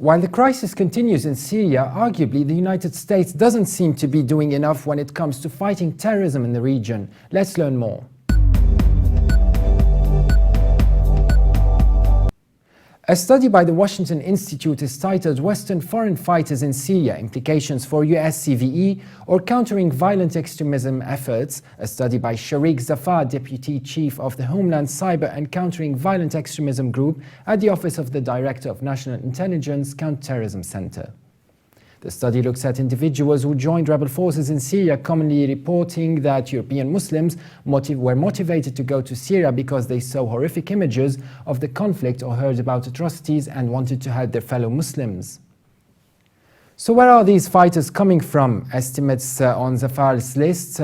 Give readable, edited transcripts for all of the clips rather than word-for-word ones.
While the crisis continues in Syria, arguably the United States doesn't seem to be doing enough when it comes to fighting terrorism in the region. Let's learn more. A study by the Washington Institute is titled Western Foreign Fighters in Syria, Implications for US CVE or Countering Violent Extremism Efforts, a study by Shaarik Zafar, Deputy Chief of the Homeland Cyber and Countering Violent Extremism Group at the Office of the Director of National Intelligence Counterterrorism Center. The study looks at individuals who joined rebel forces in Syria, commonly reporting that European Muslims were motivated to go to Syria because they saw horrific images of the conflict or heard about atrocities and wanted to help their fellow Muslims. So where are these fighters coming from? Estimates on Zafar's list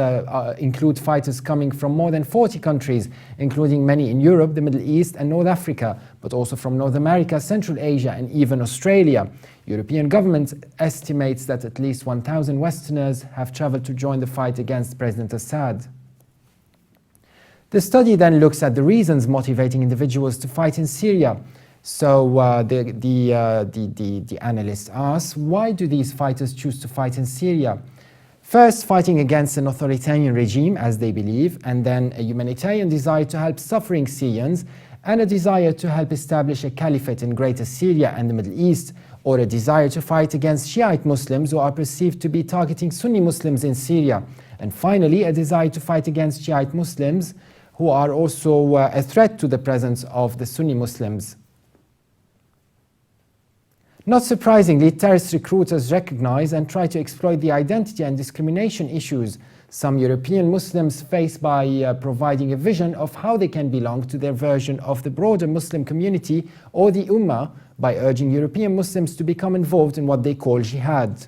include fighters coming from more than 40 countries, including many in Europe, the Middle East and North Africa, but also from North America, Central Asia and even Australia. European government estimates that at least 1,000 Westerners have traveled to join the fight against President Assad. The study then looks at the reasons motivating individuals to fight in Syria. So the analyst asks, why do these fighters choose to fight in Syria? First, fighting against an authoritarian regime, as they believe, and then a humanitarian desire to help suffering Syrians, and a desire to help establish a caliphate in Greater Syria and the Middle East, or a desire to fight against Shiite Muslims who are perceived to be targeting Sunni Muslims in Syria. And finally, a desire to fight against Shiite Muslims who are also a threat to the presence of the Sunni Muslims. Not surprisingly, terrorist recruiters recognize and try to exploit the identity and discrimination issues some European Muslims face by providing a vision of how they can belong to their version of the broader Muslim community or the Ummah by urging European Muslims to become involved in what they call jihad.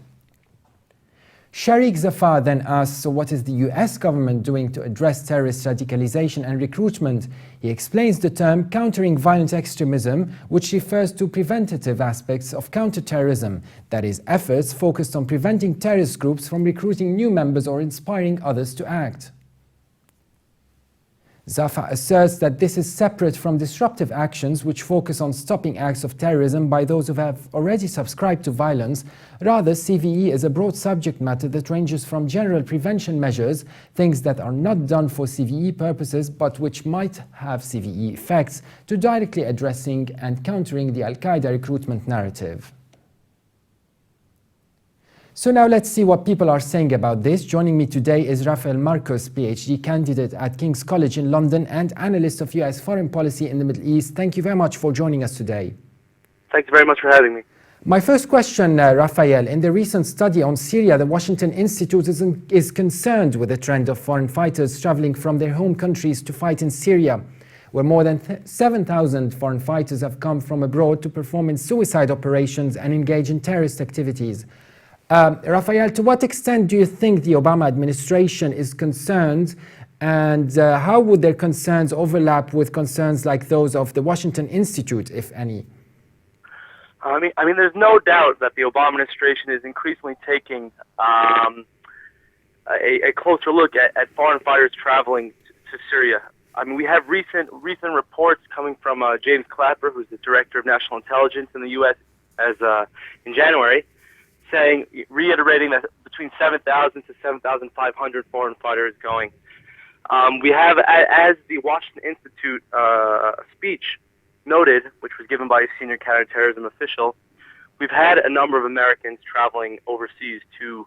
Shaarik Zafar then asks, so what is the US government doing to address terrorist radicalization and recruitment? He explains the term countering violent extremism, which refers to preventative aspects of counterterrorism, that is, efforts focused on preventing terrorist groups from recruiting new members or inspiring others to act. Zafar asserts that this is separate from disruptive actions which focus on stopping acts of terrorism by those who have already subscribed to violence. Rather, CVE is a broad subject matter that ranges from general prevention measures, things that are not done for CVE purposes but which might have CVE effects, to directly addressing and countering the Al-Qaeda recruitment narrative. So now let's see what people are saying about this. Joining me today is Raphael, PhD candidate at King's College in London and analyst of US foreign policy in the Middle East. Thank you very much for joining us today. Thank you very much for having me. My first question, Raphael, in the recent study on Syria, the Washington Institute is concerned with the trend of foreign fighters traveling from their home countries to fight in Syria, where more than 7,000 foreign fighters have come from abroad to perform in suicide operations and engage in terrorist activities. Raphael, to what extent do you think the Obama administration is concerned, and how would their concerns overlap with concerns like those of the Washington Institute, if any? I mean, there's no doubt that the Obama administration is increasingly taking a closer look at foreign fighters traveling to Syria. I mean, we have recent reports coming from James Clapper, who's the Director of National Intelligence in the U.S. In January, reiterating that between 7,000 to 7,500 foreign fighters going. We have, as the Washington Institute speech noted, which was given by a senior counterterrorism official, we've had a number of Americans traveling overseas to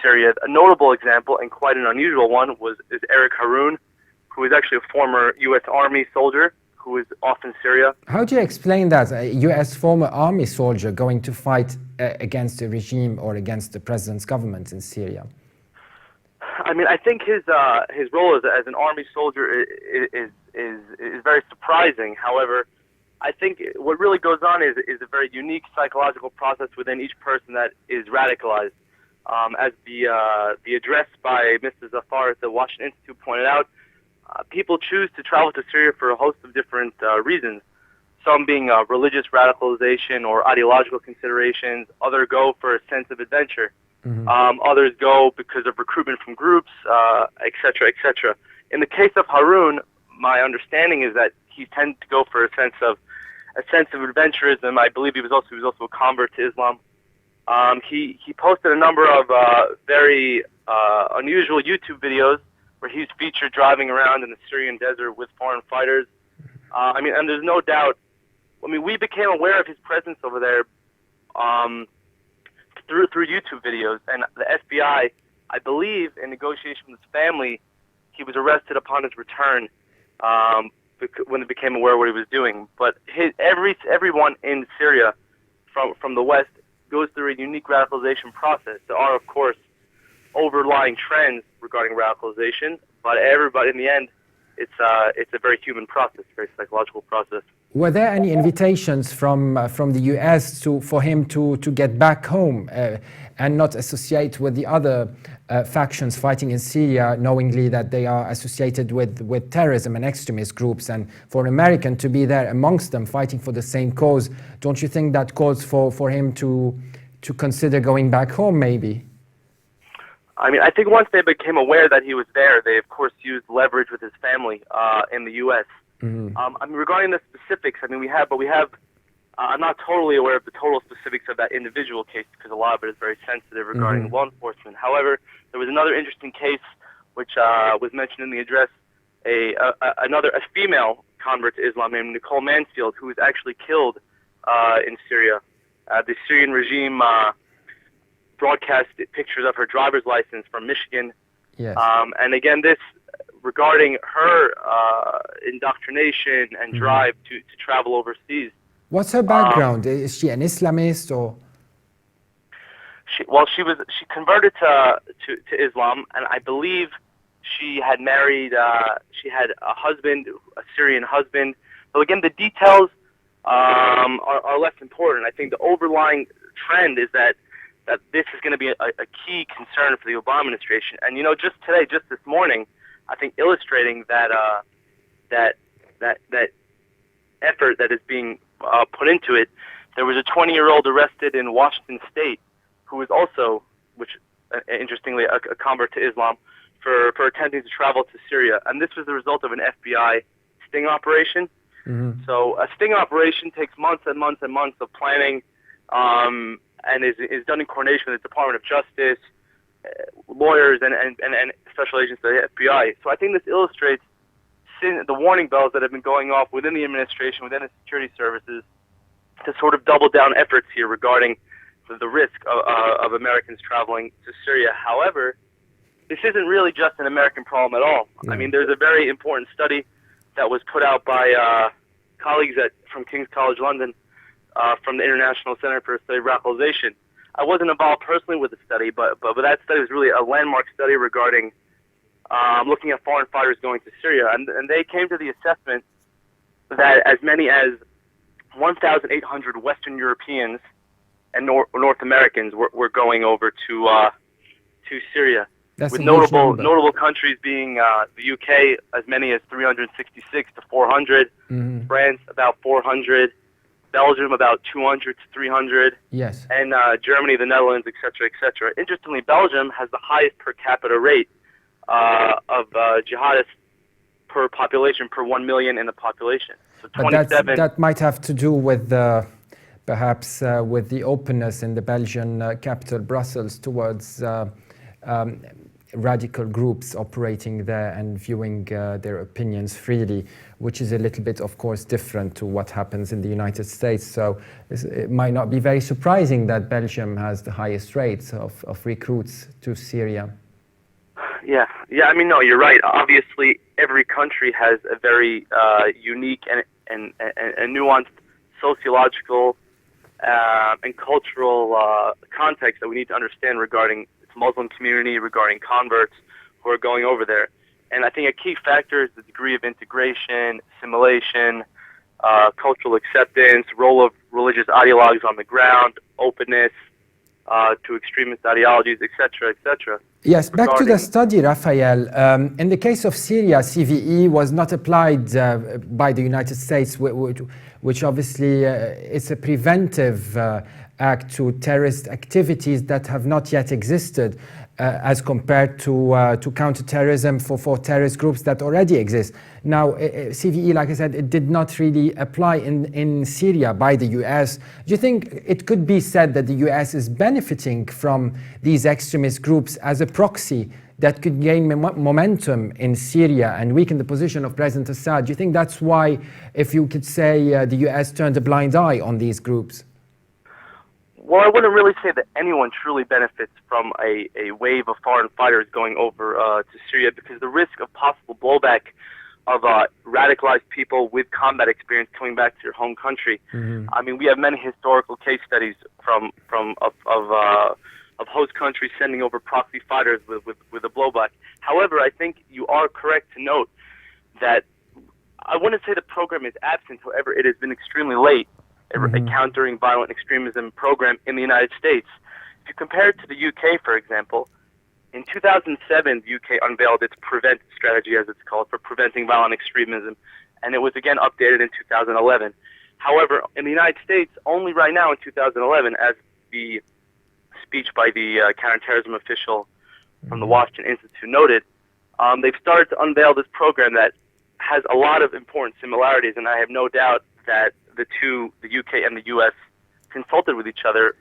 Syria. A notable example, and quite an unusual one, is Eric Harroun, who is actually a former U.S. Army soldier who is off in Syria. How do you explain that, a U.S. former army soldier going to fight against a regime or against the president's government in Syria? I mean, I think his role as an army soldier is very surprising. However, I think what really goes on is a very unique psychological process within each person that is radicalized. As the address by Mr. Zafar at the Washington Institute pointed out, people choose to travel to Syria for a host of different reasons. Some being religious radicalization or ideological considerations. Others go for a sense of adventure. Mm-hmm. Others go because of recruitment from groups, et cetera, et cetera. In the case of Harroun, my understanding is that he tends to go for a sense of a sense of adventurism. I believe he was also a convert to Islam. He posted a number of very unusual YouTube videos where he's featured driving around in the Syrian desert with foreign fighters. And there's no doubt. We became aware of his presence over there through YouTube videos, and the FBI, I believe, in negotiation with his family, he was arrested upon his return when they became aware of what he was doing. But everyone in Syria, from the West, goes through a unique radicalization process. There are, of course, overlying trends regarding radicalization, but everybody, in the end, it's a very human process, very psychological process. Were there any invitations from the US for him to get back home and not associate with the other factions fighting in Syria, knowingly that they are associated with terrorism and extremist groups, and for an American to be there amongst them fighting for the same cause? Don't you think that calls for him to consider going back home, maybe? I think once they became aware that he was there, they of course used leverage with his family in the U.S. Mm-hmm. Regarding the specifics, we have. I'm not totally aware of the total specifics of that individual case because a lot of it is very sensitive regarding mm-hmm. law enforcement. However, there was another interesting case which was mentioned in the address. A female convert to Islam named Nicole Mansfield, who was actually killed in Syria. The Syrian regime broadcast pictures of her driver's license from Michigan. Yes. And again, this regarding her indoctrination and drive to travel overseas. What's her background? Is she an Islamist or? She converted to Islam, and I believe she had married. She had a husband, a Syrian husband. So again, the details are less important. I think the overlying trend is that this is going to be a key concern for the Obama administration. And just today, just this morning, I think illustrating that effort that is being put into it, there was a 20-year-old arrested in Washington State who was also, interestingly, a convert to Islam for attempting to travel to Syria. And this was the result of an FBI sting operation. Mm-hmm. So a sting operation takes months and months and months of planning, and is done in coordination with the Department of Justice, lawyers, and special agents of the FBI. So I think this illustrates the warning bells that have been going off within the administration, within the security services, to sort of double down efforts here regarding the risk of Americans traveling to Syria. However, this isn't really just an American problem at all. Mm. There's a very important study that was put out by colleagues from King's College London, from the International Center for Study of Radicalization. I wasn't involved personally with the study, but that study was really a landmark study regarding looking at foreign fighters going to Syria. And they came to the assessment that as many as 1,800 Western Europeans and North Americans were going over to Syria. That's with notable countries being the UK, as many as 366 to 400, mm-hmm. France about 400, Belgium about 200 to 300, yes, and Germany, the Netherlands, etc., etc. Interestingly, Belgium has the highest per capita rate of jihadists per population, per 1 million in the population. So 27. That might have to do with perhaps with the openness in the Belgian capital, Brussels, towards radical groups operating there and viewing their opinions freely, which is a little bit, of course, different to what happens in the United States. So it might not be very surprising that Belgium has the highest rates of recruits to Syria. Yeah. No, you're right. Obviously, every country has a very unique and nuanced sociological and cultural context that we need to understand regarding Muslim community, regarding converts who are going over there. And I think a key factor is the degree of integration, assimilation, cultural acceptance, role of religious ideologues on the ground, openness to extremist ideologies, etc., etc. Yes, back to the study, Raphael. In the case of Syria, CVE was not applied by the United States, which obviously is a preventive act to terrorist activities that have not yet existed. as compared to counterterrorism for terrorist groups that already exist. Now, CVE, like I said, it did not really apply in Syria by the US. Do you think it could be said that the US is benefiting from these extremist groups as a proxy that could gain momentum in Syria and weaken the position of President Assad? Do you think that's why, if you could say, the US turned a blind eye on these groups? Well, I wouldn't really say that anyone truly benefits from a wave of foreign fighters going over to Syria, because the risk of possible blowback of radicalized people with combat experience coming back to your home country. Mm-hmm. I mean, we have many historical case studies of host countries sending over proxy fighters with a blowback. However, I think you are correct to note that I wouldn't say the program is absent. However, it has been extremely late. Mm-hmm. A countering violent extremism program in the United States. If you compare it to the UK, for example, in 2007, the UK unveiled its PREVENT strategy, as it's called, for preventing violent extremism, and it was again updated in 2011. However, in the United States, only right now in 2011, as the speech by the counterterrorism official from the Washington Institute noted, they've started to unveil this program that has a lot of important similarities, and I have no doubt that the UK and the US, consulted with each other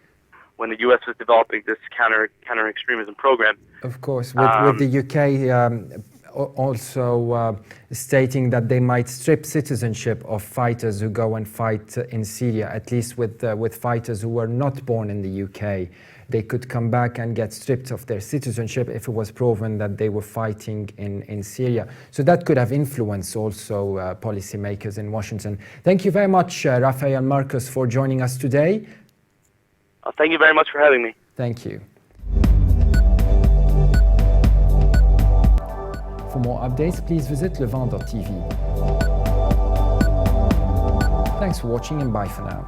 when the US was developing this counter extremism program. Of course, with the UK also stating that they might strip citizenship of fighters who go and fight in Syria, at least with fighters who were not born in the UK. They could come back and get stripped of their citizenship if it was proven that they were fighting in Syria. So that could have influenced also policymakers in Washington. Thank you very much, Raphael Marcus, for joining us today. Thank you very much for having me. Thank you. For more updates, please visit levant.tv. Thanks for watching and bye for now.